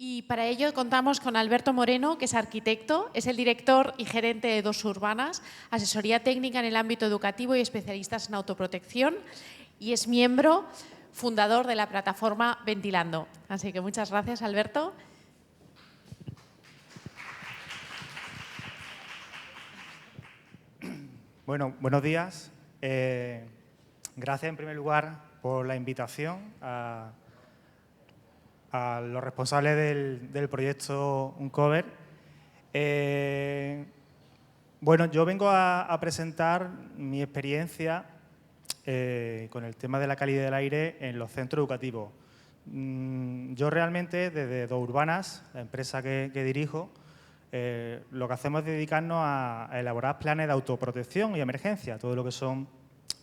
Y para ello contamos con Alberto Moreno, que es arquitecto, es el director y gerente de Dos Urbanas, asesoría técnica en el ámbito educativo y especialistas en autoprotección, y es miembro fundador de la plataforma Ventilando. Así que muchas gracias, Alberto. Bueno, buenos días. Gracias en primer lugar por la invitación a los responsables del proyecto Uncover. Bueno, yo vengo a presentar mi experiencia con el tema de la calidad del aire en los centros educativos. Yo realmente, desde Dos Urbanas, la empresa que dirijo, lo que hacemos es dedicarnos a elaborar planes de autoprotección y emergencia, todo lo que son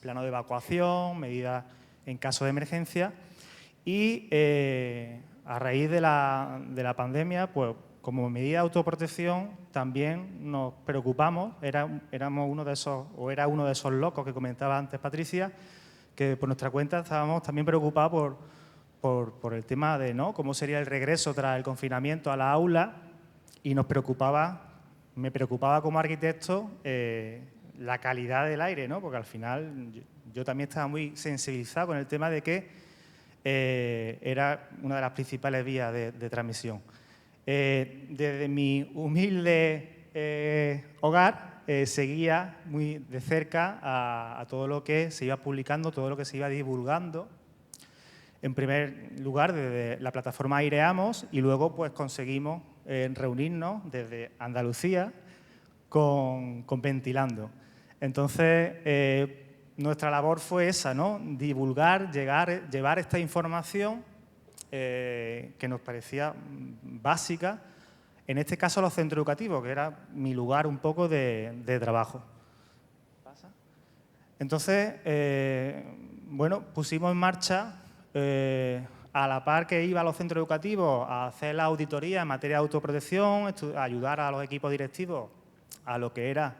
planos de evacuación, medidas en caso de emergencia. Y a raíz de la pandemia, pues como medida de autoprotección también nos preocupamos, era uno de esos locos que comentaba antes Patricia, que por nuestra cuenta estábamos también preocupados por el tema de cómo sería el regreso tras el confinamiento a la aula, y me preocupaba como arquitecto la calidad del aire, porque al final yo también estaba muy sensibilizado con el tema de que era una de las principales vías de transmisión. Desde mi humilde hogar seguía muy de cerca a todo lo que se iba publicando, todo lo que se iba divulgando. En primer lugar, desde la plataforma Aireamos, y luego pues conseguimos reunirnos desde Andalucía con Ventilando. Entonces, nuestra labor fue esa, divulgar, llevar esta información que nos parecía básica, en este caso a los centros educativos, que era mi lugar un poco de trabajo. Entonces, bueno, pusimos en marcha, a la par que iba a los centros educativos a hacer la auditoría en materia de autoprotección, a ayudar a los equipos directivos a lo que era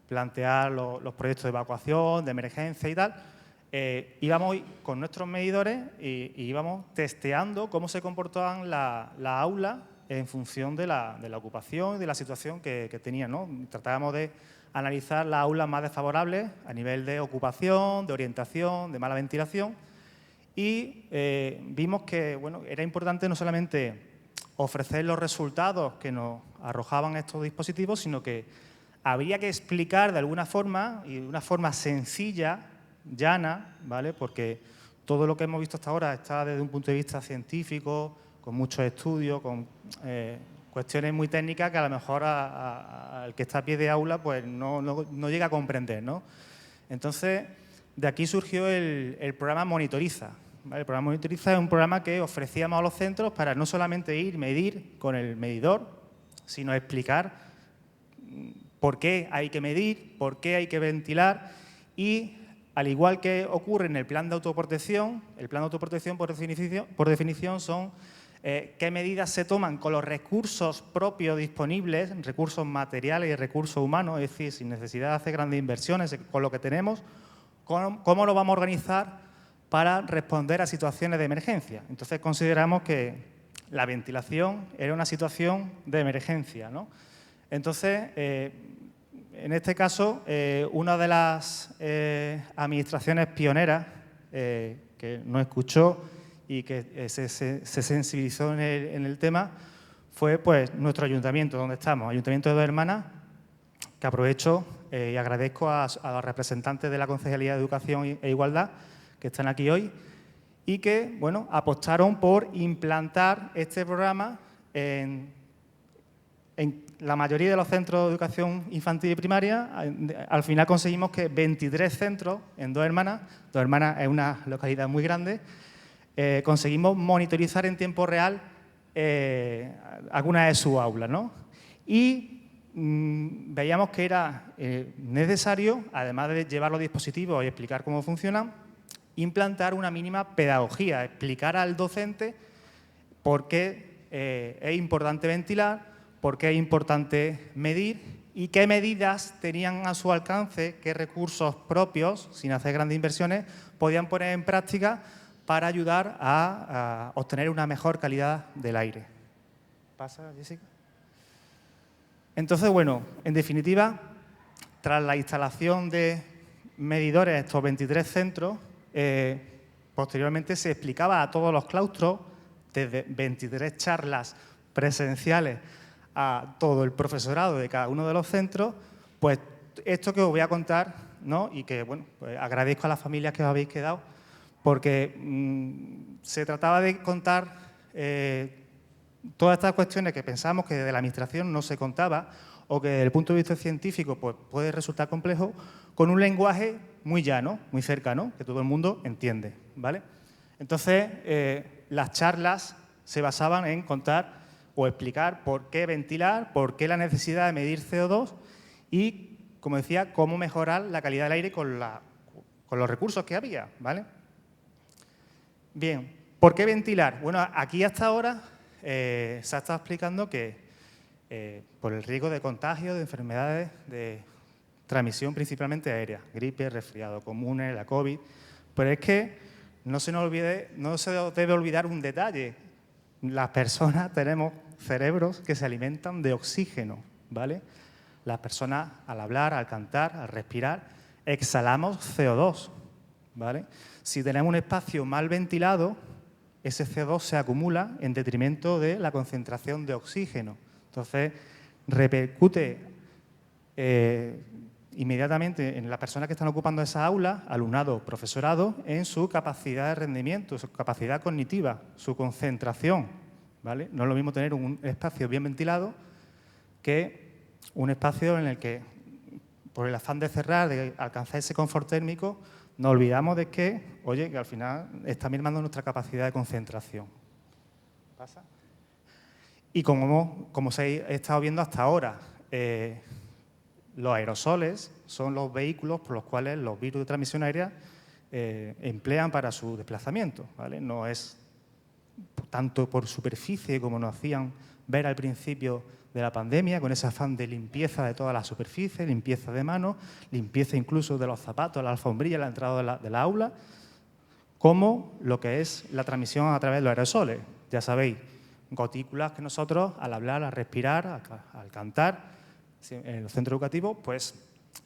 plantear los proyectos de evacuación, de emergencia y tal. Íbamos con nuestros medidores y íbamos testeando cómo se comportaban las aulas en función de la ocupación y de la situación que tenían, Tratábamos de analizar las aulas más desfavorables a nivel de ocupación, de orientación, de mala ventilación, y vimos que era importante no solamente ofrecer los resultados que nos arrojaban estos dispositivos, sino que habría que explicar de alguna forma, y de una forma sencilla, llana, ¿vale? Porque todo lo que hemos visto hasta ahora está desde un punto de vista científico, con muchos estudios, con cuestiones muy técnicas que a lo mejor al que está a pie de aula pues no llega a comprender, Entonces, de aquí surgió el programa Monitoriza. ¿Vale? El programa Monitoriza es un programa que ofrecíamos a los centros para no solamente ir, medir con el medidor, sino explicar por qué hay que medir, por qué hay que ventilar, y al igual que ocurre en el plan de autoprotección, el plan de autoprotección por definición son qué medidas se toman con los recursos propios disponibles, recursos materiales y recursos humanos, es decir, sin necesidad de hacer grandes inversiones, con lo que tenemos, cómo lo vamos a organizar para responder a situaciones de emergencia. Entonces consideramos que la ventilación era una situación de emergencia, Entonces, en este caso, una de las administraciones pioneras que nos escuchó y que se sensibilizó en el tema fue pues nuestro ayuntamiento, donde estamos, Ayuntamiento de Dos Hermanas, que aprovecho y agradezco a los representantes de la Concejalía de Educación e Igualdad que están aquí hoy y que apostaron por implantar este programa en la mayoría de los centros de educación infantil y primaria. Al final conseguimos que 23 centros en Dos Hermanas es una localidad muy grande, conseguimos monitorizar en tiempo real algunas de sus aulas, Y veíamos que era necesario, además de llevar los dispositivos y explicar cómo funcionan, implantar una mínima pedagogía, explicar al docente por qué es importante ventilar, por qué es importante medir y qué medidas tenían a su alcance, qué recursos propios, sin hacer grandes inversiones, podían poner en práctica para ayudar a obtener una mejor calidad del aire. ¿Pasa, Jessica? Entonces, bueno, en definitiva, tras la instalación de medidores en estos 23 centros, posteriormente se explicaba a todos los claustros, desde 23 charlas presenciales a todo el profesorado de cada uno de los centros, pues esto que os voy a contar, ¿no? Y que, bueno, pues agradezco a las familias que os habéis quedado, porque se trataba de contar todas estas cuestiones que pensamos que desde la Administración no se contaba o que desde el punto de vista científico pues, puede resultar complejo, con un lenguaje muy llano, muy cercano, que todo el mundo entiende, ¿vale? Entonces, las charlas se basaban en contar o explicar por qué ventilar, por qué la necesidad de medir CO2 y, como decía, cómo mejorar la calidad del aire con los recursos que había, ¿vale? Bien, ¿por qué ventilar? Bueno, aquí hasta ahora se ha estado explicando que por el riesgo de contagio de enfermedades de transmisión principalmente aérea, gripe, resfriado comunes, la COVID, pero es que no se debe olvidar un detalle. Las personas tenemos cerebros que se alimentan de oxígeno, ¿vale? Las personas al hablar, al cantar, al respirar, exhalamos CO2, ¿vale? Si tenemos un espacio mal ventilado, ese CO2 se acumula en detrimento de la concentración de oxígeno. Entonces, repercute inmediatamente en las personas que están ocupando esa aula, alumnado, profesorado, en su capacidad de rendimiento, su capacidad cognitiva, su concentración, ¿vale? No es lo mismo tener un espacio bien ventilado que un espacio en el que, por el afán de cerrar, de alcanzar ese confort térmico, nos olvidamos de que, oye, que al final está mermando nuestra capacidad de concentración. ¿Pasa? Y como se ha estado viendo hasta ahora, los aerosoles son los vehículos por los cuales los virus de transmisión aérea emplean para su desplazamiento, ¿vale? No es tanto por superficie como nos hacían ver al principio de la pandemia, con ese afán de limpieza de toda la superficie, limpieza de manos, limpieza incluso de los zapatos, la alfombrilla, la entrada de la aula, como lo que es la transmisión a través de los aerosoles. Ya sabéis, gotículas que nosotros, al hablar, al respirar, al cantar, en los centros educativos, pues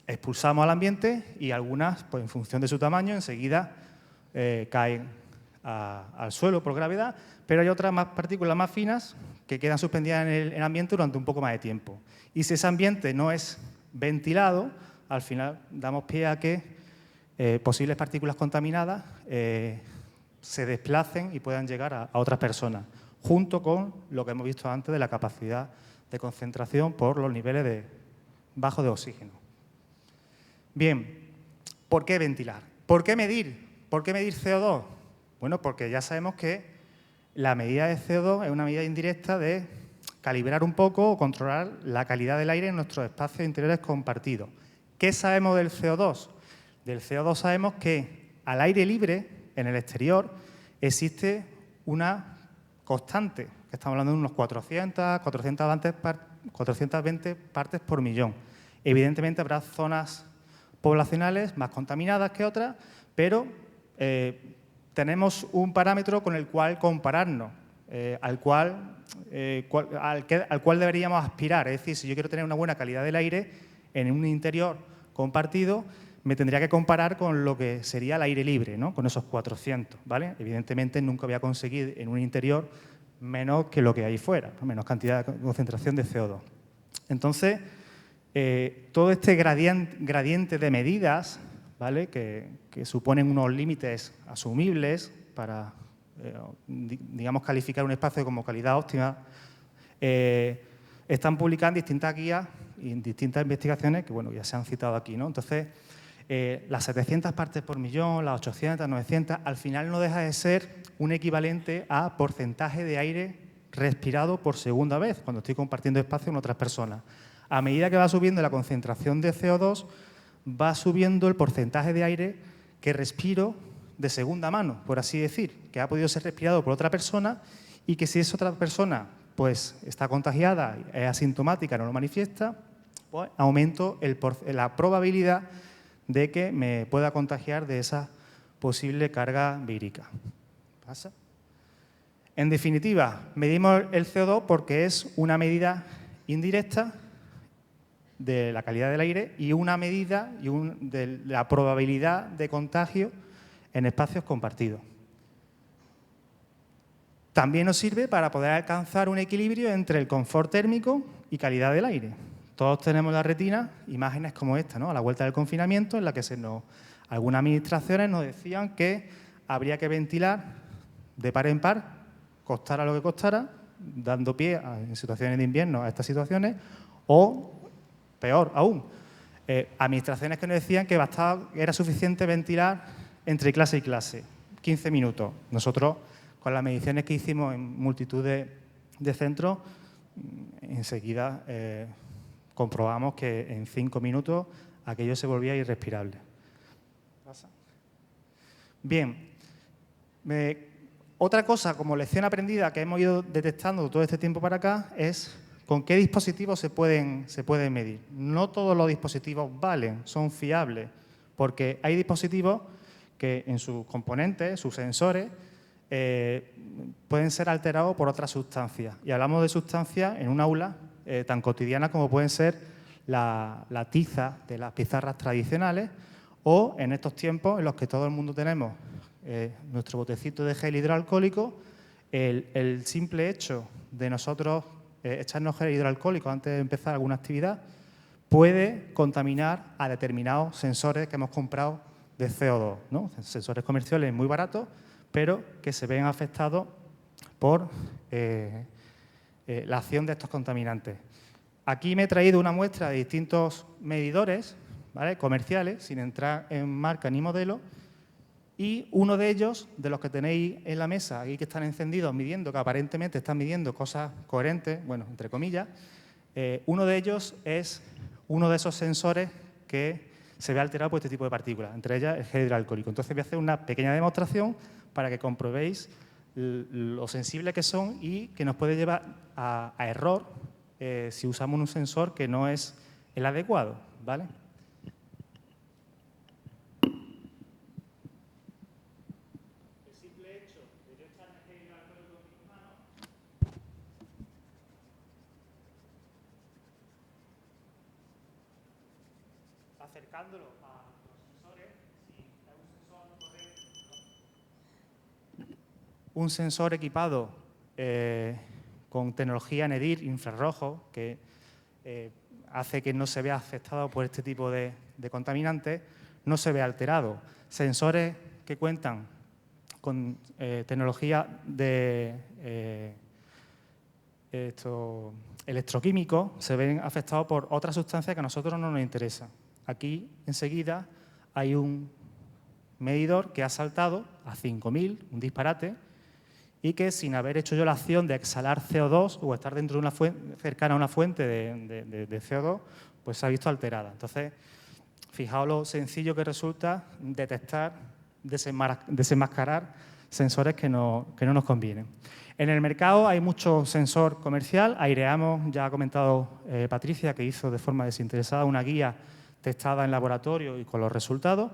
expulsamos al ambiente y algunas, pues en función de su tamaño, enseguida caen al suelo por gravedad, pero hay otras partículas más finas que quedan suspendidas en el ambiente durante un poco más de tiempo. Y si ese ambiente no es ventilado, al final damos pie a que posibles partículas contaminadas se desplacen y puedan llegar a otras personas, junto con lo que hemos visto antes de la capacidad de concentración por los niveles bajos de oxígeno. Bien, ¿por qué ventilar? ¿Por qué medir? ¿Por qué medir CO2? Bueno, porque ya sabemos que la medida de CO2 es una medida indirecta de calibrar un poco o controlar la calidad del aire en nuestros espacios interiores compartidos. ¿Qué sabemos del CO2? Del CO2 sabemos que al aire libre, en el exterior, existe una constante, que estamos hablando de unos 420 partes por millón. Evidentemente habrá zonas poblacionales más contaminadas que otras, pero tenemos un parámetro con el cual compararnos, al cual deberíamos aspirar. Es decir, si yo quiero tener una buena calidad del aire en un interior compartido, me tendría que comparar con lo que sería el aire libre, ¿no? Con esos 400, ¿vale? Evidentemente nunca voy a conseguir en un interior menos que lo que hay fuera, ¿no? Menos cantidad de concentración de CO2. Entonces, todo este gradiente de medidas, ¿vale? que suponen unos límites asumibles para, digamos, calificar un espacio como calidad óptima, están publicadas en distintas guías y en distintas investigaciones que, bueno, ya se han citado aquí, ¿no? Entonces, las 700 partes por millón, las 800, 900, al final no deja de ser un equivalente a porcentaje de aire respirado por segunda vez, cuando estoy compartiendo espacio con otras personas. A medida que va subiendo la concentración de CO2, va subiendo el porcentaje de aire que respiro de segunda mano, por así decir, que ha podido ser respirado por otra persona y que si esa otra persona pues, está contagiada, es asintomática, no lo manifiesta, pues aumento la probabilidad de que me pueda contagiar de esa posible carga vírica. ¿Pasa? En definitiva, medimos el CO2 porque es una medida indirecta de la calidad del aire y una medida de la probabilidad de contagio en espacios compartidos. También nos sirve para poder alcanzar un equilibrio entre el confort térmico y calidad del aire. Todos tenemos en la retina imágenes como esta, ¿no? A la vuelta del confinamiento, en la que algunas administraciones nos decían que habría que ventilar de par en par, costara lo que costara, dando pie en situaciones de invierno a estas situaciones, o peor aún, administraciones que nos decían que era suficiente ventilar entre clase y clase, 15 minutos. Nosotros, con las mediciones que hicimos en multitud de centros, enseguida comprobamos que en 5 minutos aquello se volvía irrespirable. Bien, otra cosa como lección aprendida que hemos ido detectando todo este tiempo para acá es con qué dispositivos se pueden medir. No todos los dispositivos valen, son fiables, porque hay dispositivos que en sus componentes, sus sensores, pueden ser alterados por otras sustancias. Y hablamos de sustancias en un aula tan cotidiana como pueden ser la tiza de las pizarras tradicionales o en estos tiempos en los que todo el mundo tenemos nuestro botecito de gel hidroalcohólico, el simple hecho de nosotros echarnos gel hidroalcohólico antes de empezar alguna actividad puede contaminar a determinados sensores que hemos comprado de CO2, ¿no? Sensores comerciales muy baratos, pero que se ven afectados por la acción de estos contaminantes. Aquí me he traído una muestra de distintos medidores, ¿vale?, comerciales, sin entrar en marca ni modelo, y uno de ellos, de los que tenéis en la mesa, aquí que están encendidos midiendo, que aparentemente están midiendo cosas coherentes, bueno, entre comillas, uno de ellos es uno de esos sensores que se ve alterado por este tipo de partículas, entre ellas el gel hidroalcohólico. Entonces voy a hacer una pequeña demostración para que comprobéis lo sensibles que son y que nos puede llevar a error si usamos un sensor que no es el adecuado, ¿vale? El simple hecho de yo echarme gel hidroalcohólico en mis manos acercándolo a los sensores, si es un sensor equipado con tecnología NEDIR infrarrojo, que hace que no se vea afectado por este tipo de contaminantes, no se ve alterado. Sensores que cuentan con tecnología de electroquímicos se ven afectados por otras sustancias que a nosotros no nos interesan. Aquí, enseguida, hay un medidor que ha saltado a 5.000, un disparate, y que sin haber hecho yo la acción de exhalar CO2 o estar dentro de una fuente, cercana a una fuente de CO2, pues se ha visto alterada. Entonces, fijaos lo sencillo que resulta detectar, desenmascarar sensores que no nos convienen. En el mercado hay mucho sensor comercial. Aireamos, ya ha comentado Patricia, que hizo de forma desinteresada una guía testada en laboratorio y con los resultados.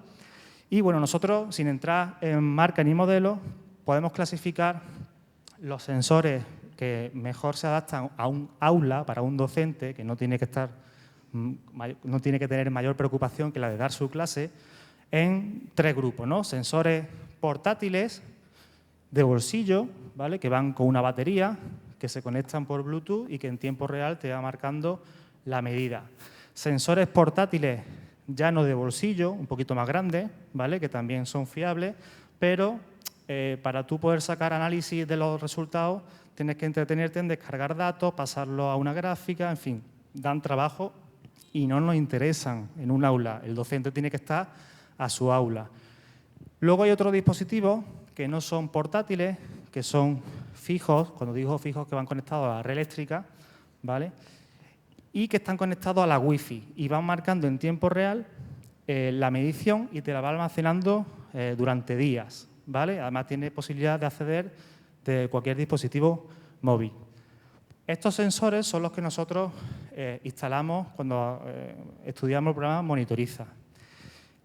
Y bueno, nosotros, sin entrar en marca ni modelo, podemos clasificar los sensores que mejor se adaptan a un aula para un docente que no tiene que tener mayor preocupación que la de dar su clase, en 3 grupos, ¿no? Sensores portátiles de bolsillo, ¿vale?, que van con una batería, que se conectan por Bluetooth y que en tiempo real te va marcando la medida. Sensores portátiles ya no de bolsillo, un poquito más grandes, ¿vale?, que también son fiables, pero para tú poder sacar análisis de los resultados tienes que entretenerte en descargar datos, pasarlos a una gráfica, en fin, dan trabajo y no nos interesan en un aula. El docente tiene que estar a su aula. Luego hay otros dispositivos que no son portátiles, que son fijos, cuando digo fijos, que van conectados a la red eléctrica, ¿vale?, y que están conectados a la Wi-Fi y van marcando en tiempo real la medición y te la va almacenando durante días, ¿vale? Además tiene posibilidad de acceder de cualquier dispositivo móvil. Estos sensores son los que nosotros instalamos cuando estudiamos el programa Monitoriza.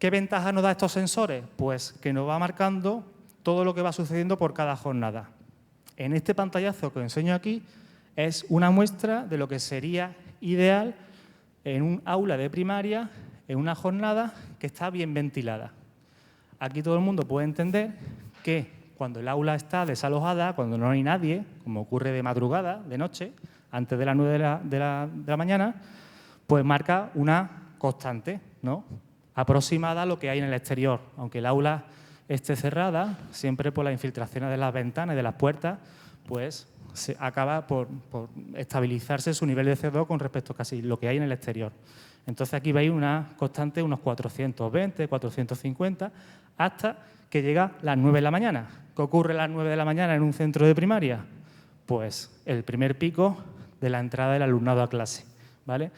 ¿Qué ventaja nos da estos sensores? Pues que nos va marcando todo lo que va sucediendo por cada jornada. En este pantallazo que os enseño aquí es una muestra de lo que sería ideal en un aula de primaria, en una jornada que está bien ventilada. Aquí todo el mundo puede entender que cuando el aula está desalojada, cuando no hay nadie, como ocurre de madrugada, de noche, antes de las 9 de la mañana, pues marca una constante, ¿no?, aproximada a lo que hay en el exterior. Aunque el aula esté cerrada, siempre por las infiltraciones de las ventanas y de las puertas, pues se acaba por estabilizarse su nivel de CO2 con respecto a casi lo que hay en el exterior. Entonces aquí veis una constante de unos 420, 450, hasta que llega a las 9 de la mañana. ¿Qué ocurre a las 9 de la mañana en un centro de primaria? Pues el primer pico de la entrada del alumnado a clase, ¿vale?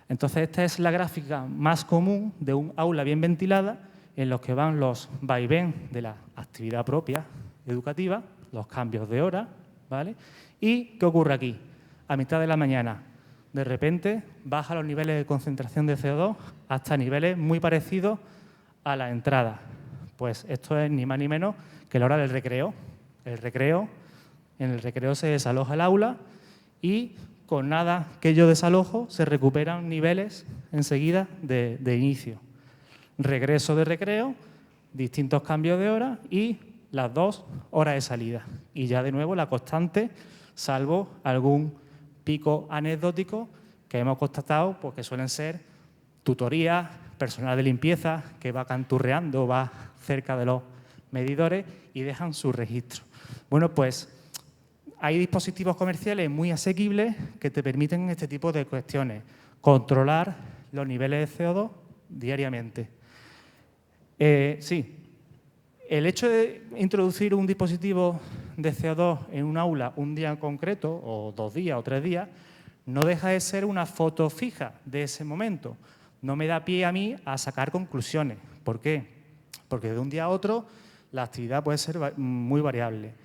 Entonces esta es la gráfica más común de un aula bien ventilada en los que van los vaivén de la actividad propia educativa, los cambios de hora, ¿vale? ¿Y qué ocurre aquí? A mitad de la mañana, de repente, baja los niveles de concentración de CO2 hasta niveles muy parecidos a la entrada. Pues esto es ni más ni menos que la hora del recreo. En el recreo se desaloja el aula y con nada que yo desalojo se recuperan niveles enseguida de inicio. Regreso de recreo, distintos cambios de hora y las 2 horas de salida. Y ya de nuevo la constante, salvo algún pico anecdótico que hemos constatado, pues que suelen ser tutorías, personal de limpieza que va canturreando, va cerca de los medidores y dejan su registro. Bueno, pues hay dispositivos comerciales muy asequibles que te permiten este tipo de cuestiones, controlar los niveles de CO2 diariamente. Sí, el hecho de introducir un dispositivo de CO2 en un aula un día en concreto, o 2 días o 3 días, no deja de ser una foto fija de ese momento. No me da pie a mí a sacar conclusiones. ¿Por qué? Porque de un día a otro la actividad puede ser muy variable,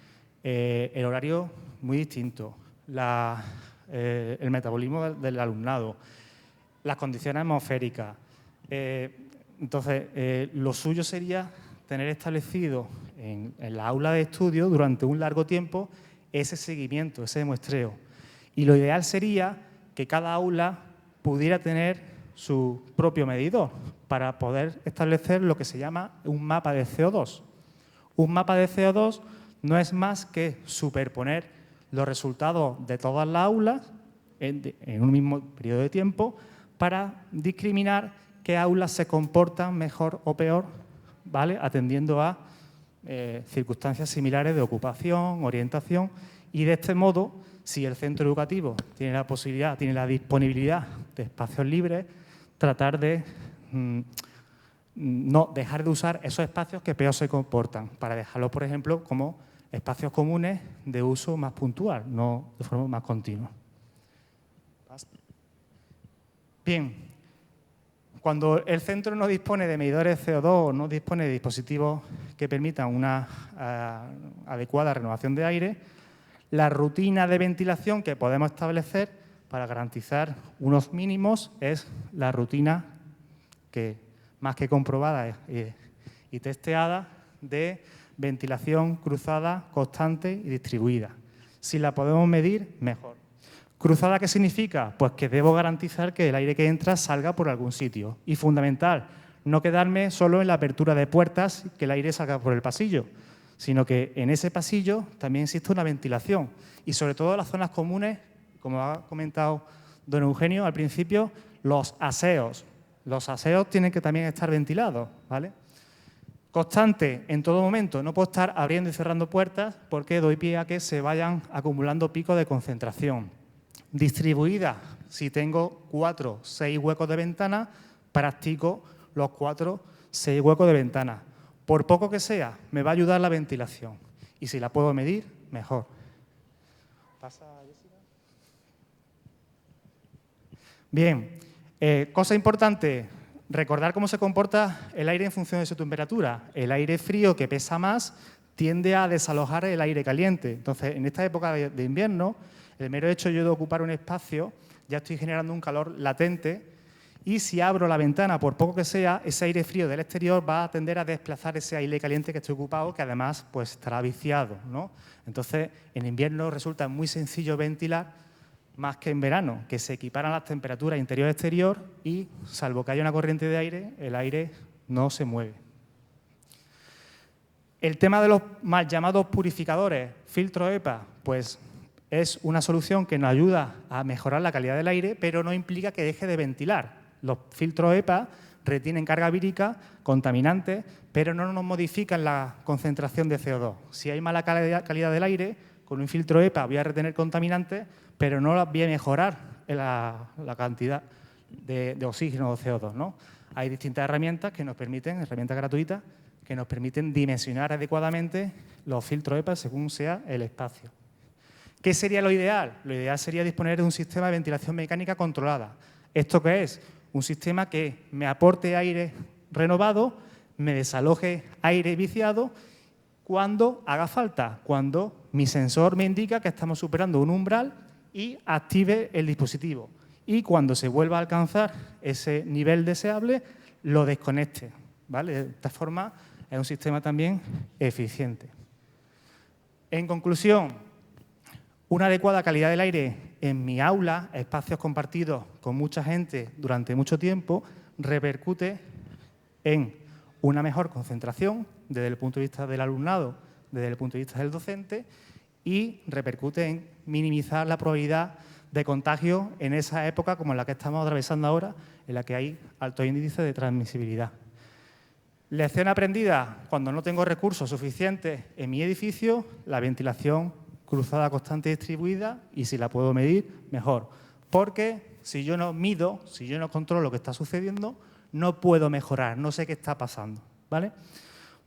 el horario muy distinto, el metabolismo del alumnado, las condiciones atmosféricas. Entonces, lo suyo sería tener establecido en la aula de estudio durante un largo tiempo ese seguimiento, ese muestreo. Y lo ideal sería que cada aula pudiera tener su propio medidor para poder establecer lo que se llama un mapa de CO2. Un mapa de CO2 no es más que superponer los resultados de todas las aulas en un mismo periodo de tiempo para discriminar qué aulas se comportan mejor o peor, ¿vale?, atendiendo a circunstancias similares de ocupación, orientación, y de este modo, si el centro educativo tiene la posibilidad, tiene la disponibilidad de espacios libres, tratar de no dejar de usar esos espacios que peor se comportan, para dejarlos, por ejemplo, como espacios comunes de uso más puntual, no de forma más continua. Bien, cuando el centro no dispone de medidores de CO2 o no dispone de dispositivos que permitan una adecuada renovación de aire, la rutina de ventilación que podemos establecer para garantizar unos mínimos es la rutina que, más que comprobada y testeada, de ventilación cruzada, constante y distribuida. Si la podemos medir, mejor. ¿Cruzada qué significa? Pues que debo garantizar que el aire que entra salga por algún sitio. Y fundamental, no quedarme solo en la apertura de puertas, que el aire salga por el pasillo, sino que en ese pasillo también existe una ventilación. Y sobre todo en las zonas comunes, como ha comentado don Eugenio al principio, los aseos. Los aseos tienen que también estar ventilados, ¿vale? Constante en todo momento, no puedo estar abriendo y cerrando puertas porque doy pie a que se vayan acumulando picos de concentración. Distribuida, si tengo 4 o 6 huecos de ventana, practico los 4 o 6 huecos de ventana. Por poco que sea, me va a ayudar la ventilación. Y si la puedo medir, mejor. ¿Pasa, Jessica? Bien, cosa importante, recordar cómo se comporta el aire en función de su temperatura. El aire frío, que pesa más, tiende a desalojar el aire caliente. Entonces, en esta época de invierno, el mero hecho yo de ocupar un espacio, ya estoy generando un calor latente y si abro la ventana, por poco que sea, ese aire frío del exterior va a tender a desplazar ese aire caliente que estoy ocupado, que además pues, estará viciado, ¿no? Entonces, en invierno resulta muy sencillo ventilar más que en verano, que se equiparan las temperaturas interior-exterior y, salvo que haya una corriente de aire, el aire no se mueve. El tema de los mal llamados purificadores, filtros EPA, pues es una solución que nos ayuda a mejorar la calidad del aire, pero no implica que deje de ventilar. Los filtros EPA retienen carga vírica, contaminantes, pero no nos modifican la concentración de CO2. Si hay mala calidad del aire, con un filtro EPA voy a retener contaminantes, pero no voy a mejorar la cantidad de oxígeno o CO2, ¿no? Hay distintas herramientas que nos permiten, herramientas gratuitas, que nos permiten dimensionar adecuadamente los filtros EPA según sea el espacio. ¿Qué sería lo ideal? Lo ideal sería disponer de un sistema de ventilación mecánica controlada. ¿Esto qué es? Un sistema que me aporte aire renovado, me desaloje aire viciado cuando haga falta, cuando mi sensor me indica que estamos superando un umbral y active el dispositivo. Y cuando se vuelva a alcanzar ese nivel deseable, lo desconecte, ¿vale? De esta forma es un sistema también eficiente. En conclusión, una adecuada calidad del aire en mi aula, espacios compartidos con mucha gente durante mucho tiempo, repercute en una mejor concentración desde el punto de vista del alumnado, desde el punto de vista del docente, y repercute en minimizar la probabilidad de contagio en esa época como en la que estamos atravesando ahora, en la que hay alto índice de transmisibilidad. Lección aprendida: cuando no tengo recursos suficientes en mi edificio, la ventilación cruzada constante y distribuida, y si la puedo medir, mejor. Porque si yo no mido, si yo no controlo lo que está sucediendo, no puedo mejorar, no sé qué está pasando, ¿vale?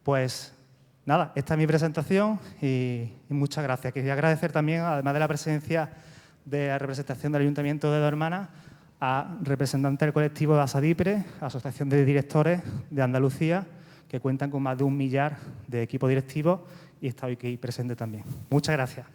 Pues nada, esta es mi presentación y muchas gracias. Quería agradecer también, además de la presencia de la representación del Ayuntamiento de Dos Hermanas, a representantes del colectivo de ASADIPRE, Asociación de Directores de Andalucía, que cuentan con más de 1 millar de equipos directivos y está hoy aquí presente también. Muchas gracias.